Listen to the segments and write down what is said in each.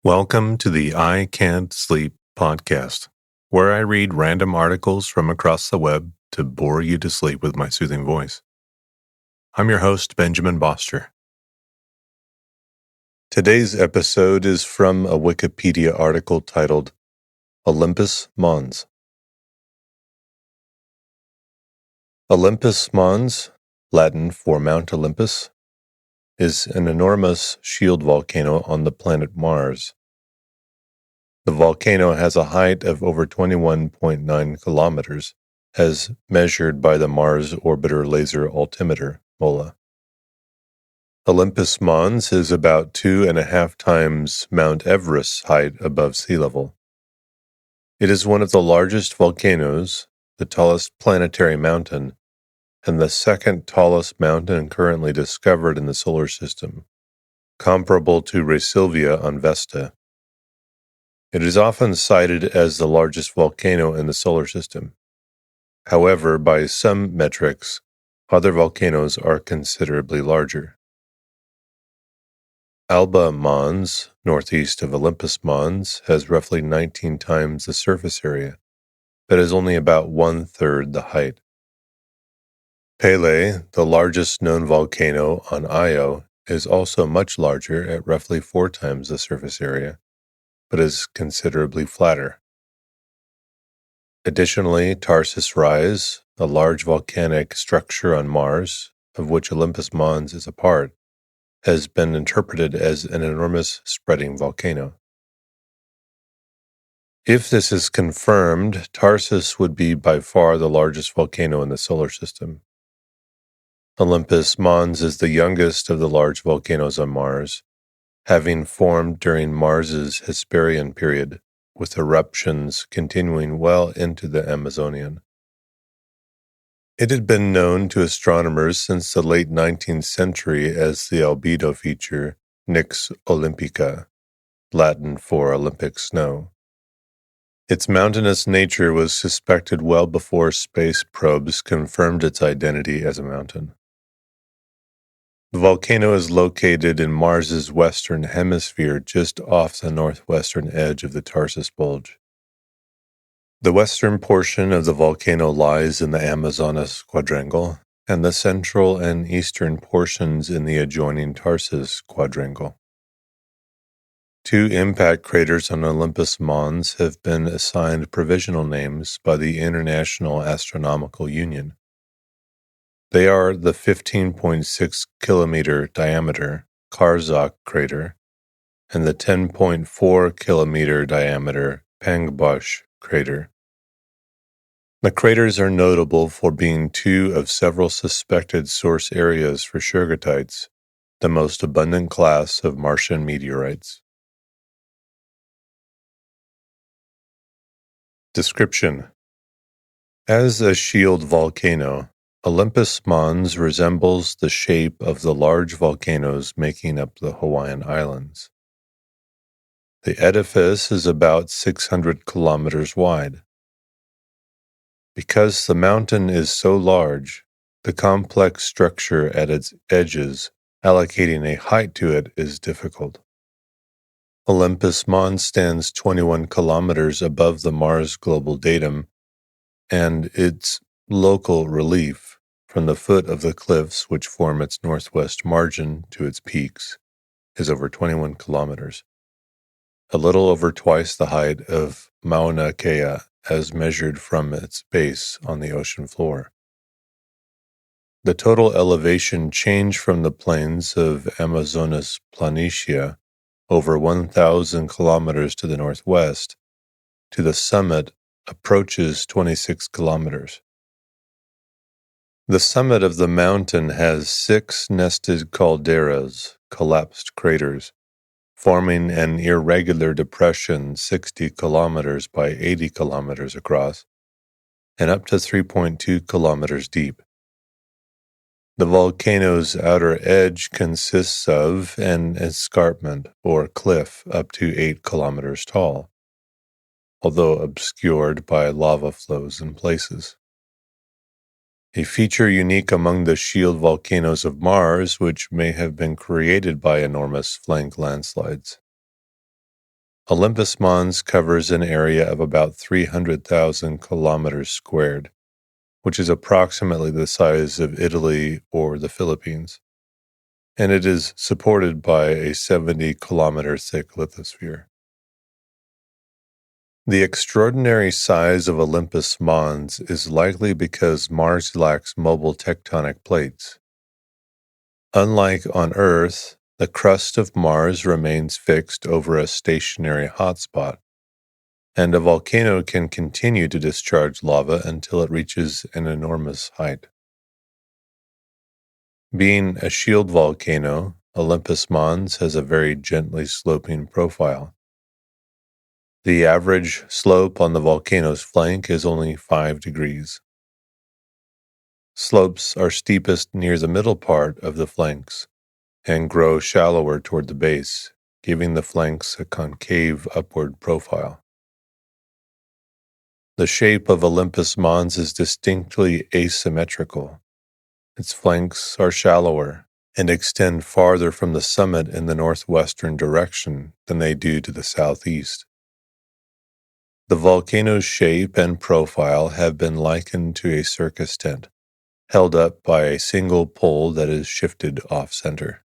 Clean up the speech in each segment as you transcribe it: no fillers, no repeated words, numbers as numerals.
Welcome to the I Can't Sleep podcast, where I read random articles from across the web to bore you to sleep with my soothing voice. I'm your host, Benjamin Boster. Today's episode is from a Wikipedia article titled Olympus Mons. Olympus Mons, Latin for Mount Olympus, is an enormous shield volcano on the planet Mars. The volcano has a height of over 21.9 kilometers, as measured by the Mars Orbiter Laser Altimeter, MOLA. Olympus Mons is about 2.5 times Mount Everest's height above sea level. It is one of the largest volcanoes, the tallest planetary mountain, and the second tallest mountain currently discovered in the solar system, comparable to Silvia on Vesta. It is often cited as the largest volcano in the solar system. However, by some metrics, other volcanoes are considerably larger. Alba Mons, northeast of Olympus Mons, has roughly 19 times the surface area, but is only about 1/3 the height. Pele, the largest known volcano on Io, is also much larger at roughly 4 times the surface area, but is considerably flatter. Additionally, Tarsus Rise, a large volcanic structure on Mars, of which Olympus Mons is a part, has been interpreted as an enormous spreading volcano. If this is confirmed, Tarsus would be by far the largest volcano in the solar system. Olympus Mons is the youngest of the large volcanoes on Mars, having formed during Mars's Hesperian period, with eruptions continuing well into the Amazonian. It had been known to astronomers since the late 19th century as the albedo feature Nix Olympica, Latin for Olympic snow. Its mountainous nature was suspected well before space probes confirmed its identity as a mountain. The volcano is located in Mars's western hemisphere just off the northwestern edge of the Tarsus Bulge. The western portion of the volcano lies in the Amazonas quadrangle, and the central and eastern portions in the adjoining Tarsus quadrangle. 2 impact craters on Olympus Mons have been assigned provisional names by the International Astronomical Union. They are the 15.6 kilometer diameter Karzak crater and the 10.4 kilometer diameter Pangbosh crater. The craters are notable for being 2 of several suspected source areas for shergottites, the most abundant class of Martian meteorites. Description: as a shield volcano, Olympus Mons resembles the shape of the large volcanoes making up the Hawaiian Islands. The edifice is about 600 kilometers wide. Because the mountain is so large, the complex structure at its edges, allocating a height to it, is difficult. Olympus Mons stands 21 kilometers above the Mars global datum, and its local relief, from the foot of the cliffs which form its northwest margin to its peaks, is over 21 kilometers, a little over twice the height of Mauna Kea as measured from its base on the ocean floor. The total elevation change from the plains of Amazonas Planitia, over 1,000 kilometers to the northwest, to the summit approaches 26 kilometers. The summit of the mountain has 6 nested calderas, collapsed craters, forming an irregular depression 60 kilometers by 80 kilometers across, and up to 3.2 kilometers deep. The volcano's outer edge consists of an escarpment or cliff up to 8 kilometers tall, although obscured by lava flows in places. A feature unique among the shield volcanoes of Mars, which may have been created by enormous flank landslides. Olympus Mons covers an area of about 300,000 kilometers squared, which is approximately the size of Italy or the Philippines, and it is supported by a 70-kilometer thick lithosphere. The extraordinary size of Olympus Mons is likely because Mars lacks mobile tectonic plates. Unlike on Earth, the crust of Mars remains fixed over a stationary hotspot, and a volcano can continue to discharge lava until it reaches an enormous height. Being a shield volcano, Olympus Mons has a very gently sloping profile. The average slope on the volcano's flank is only 5 degrees. Slopes are steepest near the middle part of the flanks and grow shallower toward the base, giving the flanks a concave upward profile. The shape of Olympus Mons is distinctly asymmetrical. Its flanks are shallower and extend farther from the summit in the northwestern direction than they do to the southeast. The volcano's shape and profile have been likened to a circus tent, held up by a single pole that is shifted off-center.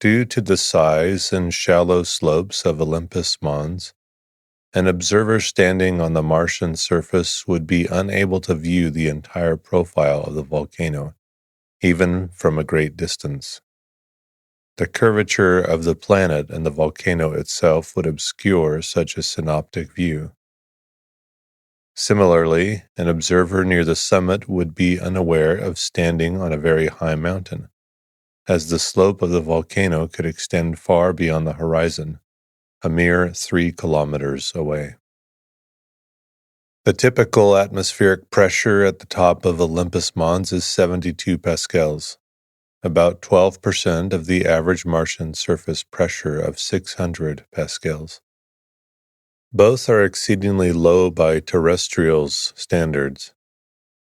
Due to the size and shallow slopes of Olympus Mons, an observer standing on the Martian surface would be unable to view the entire profile of the volcano, even from a great distance. The curvature of the planet and the volcano itself would obscure such a synoptic view. Similarly, an observer near the summit would be unaware of standing on a very high mountain, as the slope of the volcano could extend far beyond the horizon, a mere 3 kilometers away. The typical atmospheric pressure at the top of Olympus Mons is 72 pascals, about 12% of the average Martian surface pressure of 600 pascals. Both are exceedingly low by terrestrials' standards.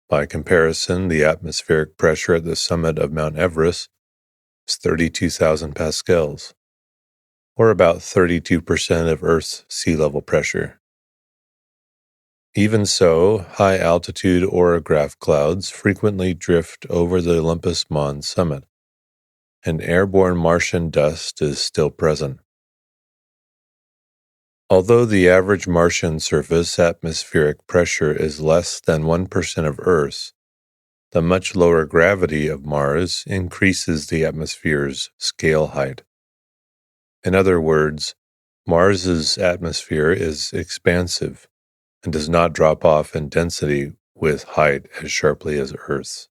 By comparison, the atmospheric pressure at the summit of Mount Everest is 32,000 pascals, or about 32% of Earth's sea level pressure. Even so, high-altitude orograph clouds frequently drift over the Olympus Mons summit, and airborne Martian dust is still present. Although the average Martian surface atmospheric pressure is less than 1% of Earth's, the much lower gravity of Mars increases the atmosphere's scale height. In other words, Mars's atmosphere is expansive and does not drop off in density with height as sharply as Earth's.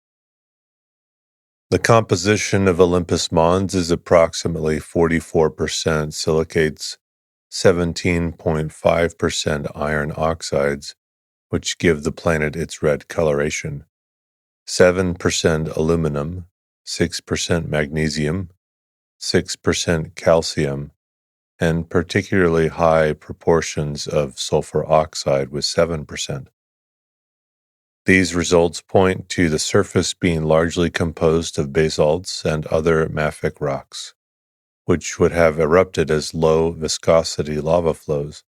The composition of Olympus Mons is approximately 44% silicates, 17.5% iron oxides, which give the planet its red coloration, 7% aluminum, 6% magnesium, 6% calcium, and particularly high proportions of sulfur oxide with 7%. These results point to the surface being largely composed of basalts and other mafic rocks, which would have erupted as low viscosity lava flows,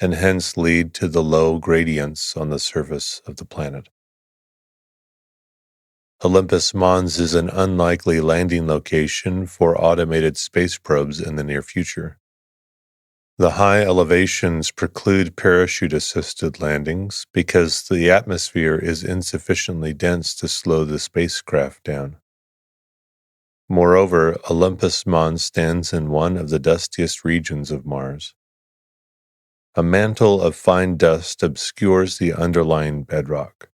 and hence lead to the low gradients on the surface of the planet. Olympus Mons is an unlikely landing location for automated space probes in the near future. The high elevations preclude parachute-assisted landings because the atmosphere is insufficiently dense to slow the spacecraft down. Moreover, Olympus Mons stands in one of the dustiest regions of Mars. A mantle of fine dust obscures the underlying bedrock,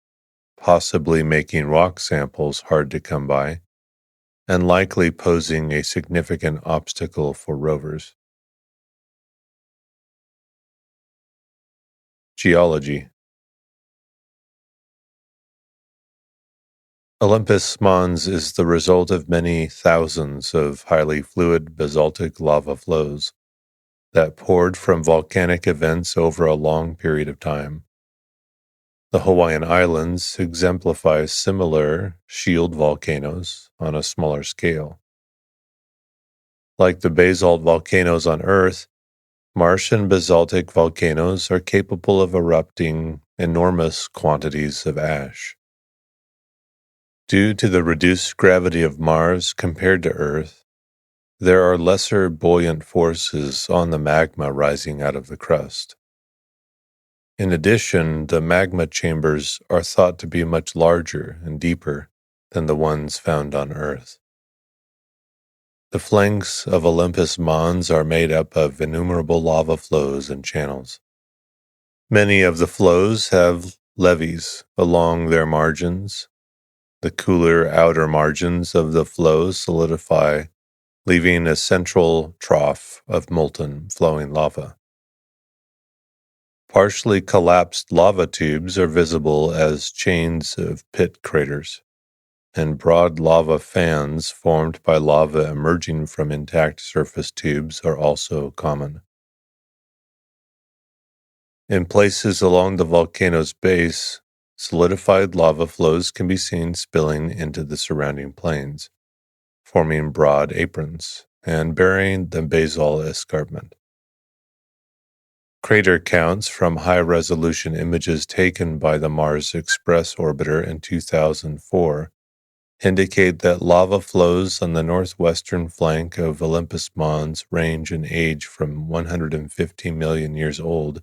possibly making rock samples hard to come by, and likely posing a significant obstacle for rovers. Geology. Olympus Mons is the result of many thousands of highly fluid basaltic lava flows that poured from volcanic events over a long period of time. The Hawaiian Islands exemplify similar shield volcanoes on a smaller scale. Like the basalt volcanoes on Earth, Martian basaltic volcanoes are capable of erupting enormous quantities of ash. Due to the reduced gravity of Mars compared to Earth, there are lesser buoyant forces on the magma rising out of the crust. In addition, the magma chambers are thought to be much larger and deeper than the ones found on Earth. The flanks of Olympus Mons are made up of innumerable lava flows and channels. Many of the flows have levees along their margins. The cooler outer margins of the flows solidify, leaving a central trough of molten flowing lava. Partially collapsed lava tubes are visible as chains of pit craters, and broad lava fans formed by lava emerging from intact surface tubes are also common. In places along the volcano's base, solidified lava flows can be seen spilling into the surrounding plains, forming broad aprons and burying the basal escarpment. Crater counts from high-resolution images taken by the Mars Express orbiter in 2004 indicate that lava flows on the northwestern flank of Olympus Mons range in age from 150 million years old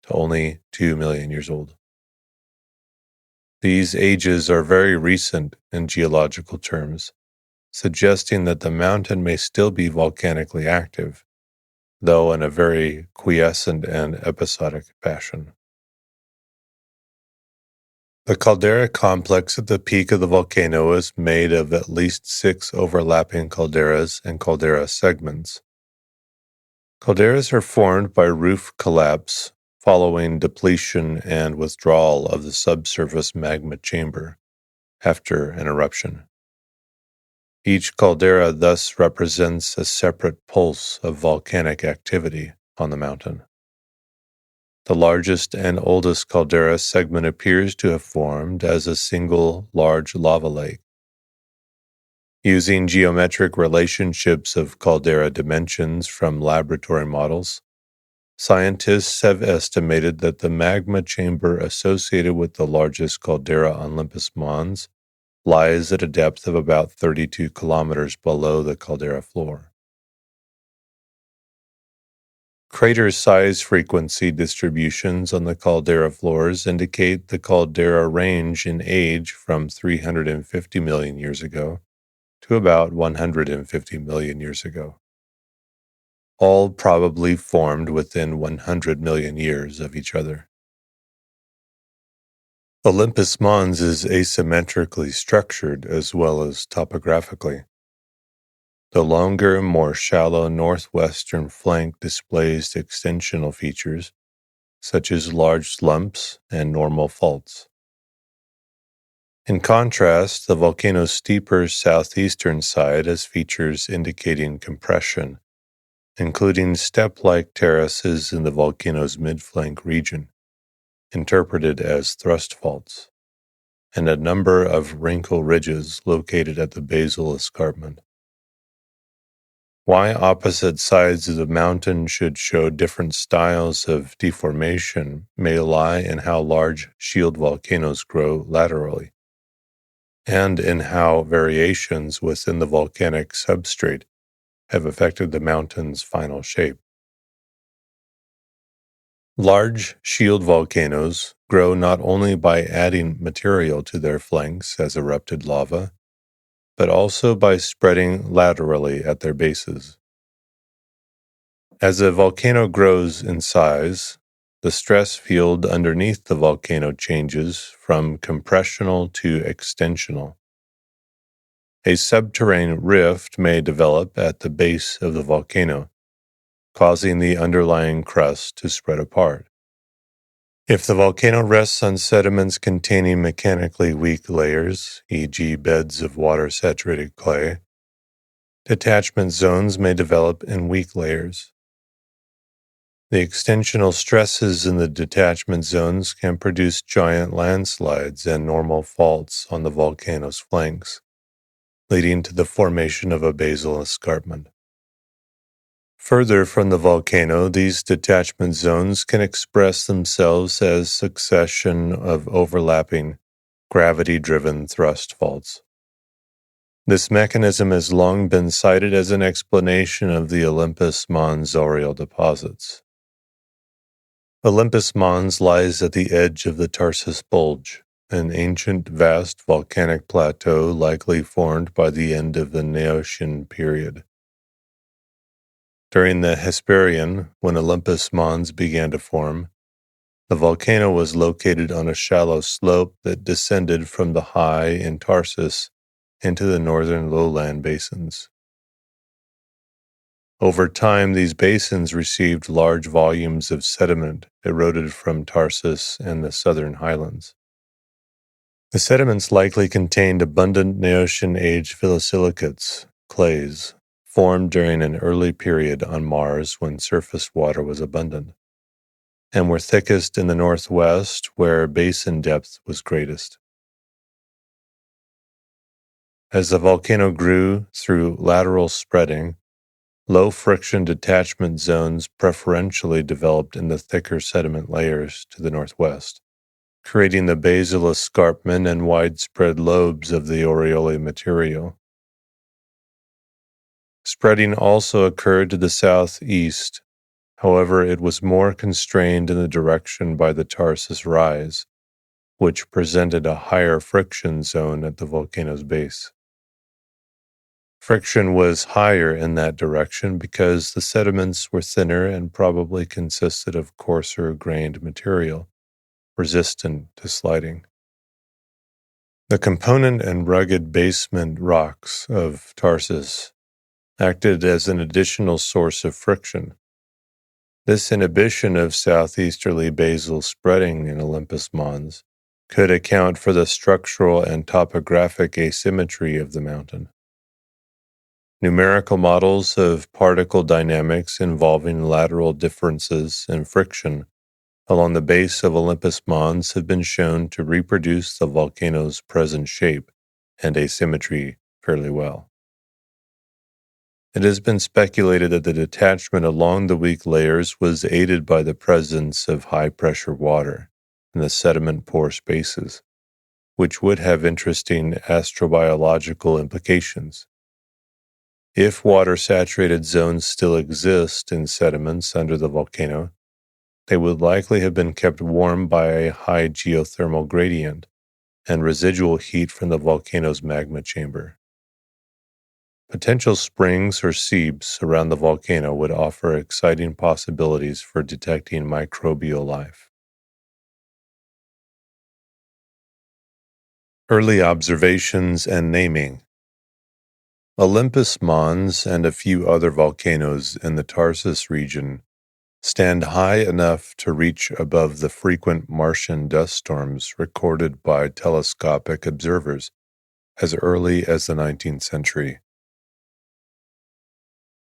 to only 2 million years old. These ages are very recent in geological terms, suggesting that the mountain may still be volcanically active, though in a very quiescent and episodic fashion. The caldera complex at the peak of the volcano is made of at least 6 overlapping calderas and caldera segments. Calderas are formed by roof collapse following depletion and withdrawal of the subsurface magma chamber after an eruption. Each caldera thus represents a separate pulse of volcanic activity on the mountain. The largest and oldest caldera segment appears to have formed as a single large lava lake. Using geometric relationships of caldera dimensions from laboratory models, scientists have estimated that the magma chamber associated with the largest caldera on Olympus Mons lies at a depth of about 32 kilometers below the caldera floor. Crater size frequency distributions on the caldera floors indicate the caldera range in age from 350 million years ago to about 150 million years ago, all probably formed within 100 million years of each other. Olympus Mons is asymmetrically structured as well as topographically. The longer, more shallow northwestern flank displays extensional features, such as large slumps and normal faults. In contrast, the volcano's steeper southeastern side has features indicating compression, including step-like terraces in the volcano's mid-flank region, interpreted as thrust faults, and a number of wrinkle ridges located at the basal escarpment. Why opposite sides of the mountain should show different styles of deformation may lie in how large shield volcanoes grow laterally, and in how variations within the volcanic substrate have affected the mountain's final shape. Large shield volcanoes grow not only by adding material to their flanks as erupted lava, but also by spreading laterally at their bases. As a volcano grows in size, the stress field underneath the volcano changes from compressional to extensional. A subterranean rift may develop at the base of the volcano, causing the underlying crust to spread apart. If the volcano rests on sediments containing mechanically weak layers, e.g. beds of water-saturated clay, detachment zones may develop in weak layers. The extensional stresses in the detachment zones can produce giant landslides and normal faults on the volcano's flanks, leading to the formation of a basal escarpment. Further from the volcano, these detachment zones can express themselves as succession of overlapping, gravity-driven thrust faults. This mechanism has long been cited as an explanation of the Olympus Mons aerial deposits. Olympus Mons lies at the edge of the Tarsus Bulge, an ancient, vast volcanic plateau likely formed by the end of the Neocean period. During the Hesperian, when Olympus Mons began to form, the volcano was located on a shallow slope that descended from the high in Tarsus into the northern lowland basins. Over time, these basins received large volumes of sediment eroded from Tarsus and the southern highlands. The sediments likely contained abundant Neocean age phyllosilicates, clays, formed during an early period on Mars when surface water was abundant, and were thickest in the northwest where basin depth was greatest. As the volcano grew through lateral spreading, low-friction detachment zones preferentially developed in the thicker sediment layers to the northwest, creating the basal escarpment and widespread lobes of the aureole material. Spreading also occurred to the southeast. However, it was more constrained in the direction by the Tarsus rise, which presented a higher friction zone at the volcano's base. Friction was higher in that direction because the sediments were thinner and probably consisted of coarser-grained material, resistant to sliding. The component and rugged basement rocks of Tarsus acted as an additional source of friction. This inhibition of southeasterly basal spreading in Olympus Mons could account for the structural and topographic asymmetry of the mountain. Numerical models of particle dynamics involving lateral differences in friction along the base of Olympus Mons have been shown to reproduce the volcano's present shape and asymmetry fairly well. It has been speculated that the detachment along the weak layers was aided by the presence of high-pressure water in the sediment-poor spaces, which would have interesting astrobiological implications. If water-saturated zones still exist in sediments under the volcano, they would likely have been kept warm by a high geothermal gradient and residual heat from the volcano's magma chamber. Potential springs or seeps around the volcano would offer exciting possibilities for detecting microbial life. Early observations and naming. Olympus Mons and a few other volcanoes in the Tarsus region stand high enough to reach above the frequent Martian dust storms recorded by telescopic observers as early as the 19th century.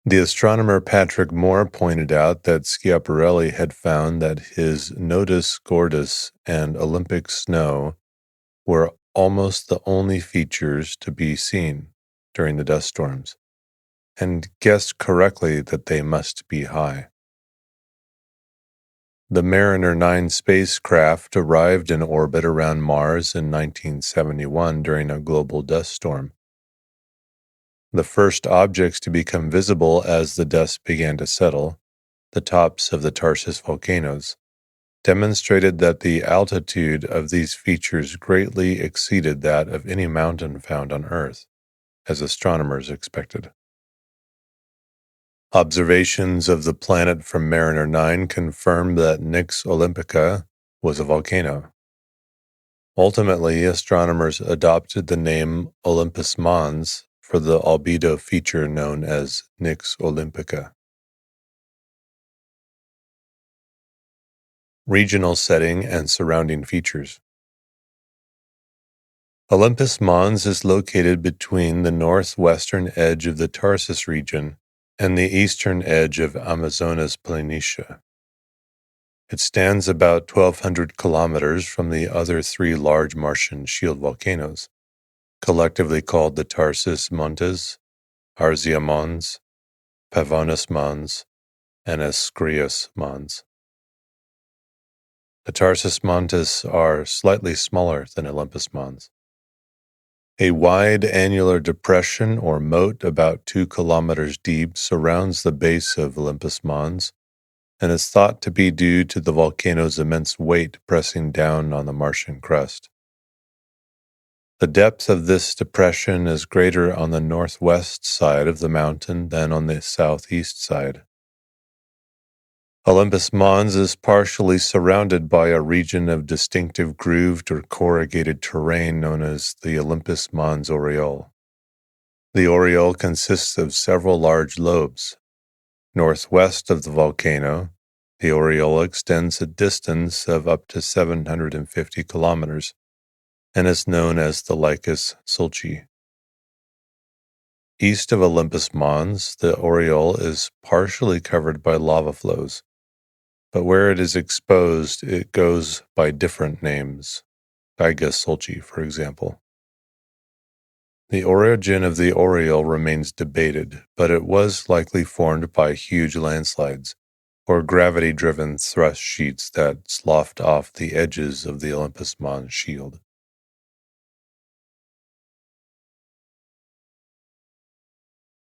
The astronomer Patrick Moore pointed out that Schiaparelli had found that his Nodus Gordus and Olympic snow were almost the only features to be seen during the dust storms, and guessed correctly that they must be high. The Mariner 9 spacecraft arrived in orbit around Mars in 1971 during a global dust storm. The first objects to become visible as the dust began to settle, the tops of the Tarsus volcanoes, demonstrated that the altitude of these features greatly exceeded that of any mountain found on Earth, as astronomers expected. Observations of the planet from Mariner 9 confirmed that Nix Olympica was a volcano. Ultimately, astronomers adopted the name Olympus Mons for the albedo feature known as Nix Olympica. Regional setting and surrounding features. Olympus Mons is located between the northwestern edge of the Tarsus region and the eastern edge of Amazonas Planitia. It stands about 1,200 kilometers from the other three large Martian shield volcanoes, collectively called the Tarsus Montes, Arzia Mons, Pavonis Mons, and Olympus Mons. The Tarsus Montes are slightly smaller than Olympus Mons. A wide annular depression or moat about 2 kilometers deep surrounds the base of Olympus Mons and is thought to be due to the volcano's immense weight pressing down on the Martian crust. The depth of this depression is greater on the northwest side of the mountain than on the southeast side. Olympus Mons is partially surrounded by a region of distinctive grooved or corrugated terrain known as the Olympus Mons aureole. The aureole consists of several large lobes. Northwest of the volcano, the aureole extends a distance of up to 750 kilometers and is known as the Lycus Sulci. East of Olympus Mons, the aureole is partially covered by lava flows, but where it is exposed, it goes by different names, Giga Sulci, for example. The origin of the aureole remains debated, but it was likely formed by huge landslides, or gravity-driven thrust sheets that sloughed off the edges of the Olympus Mons shield.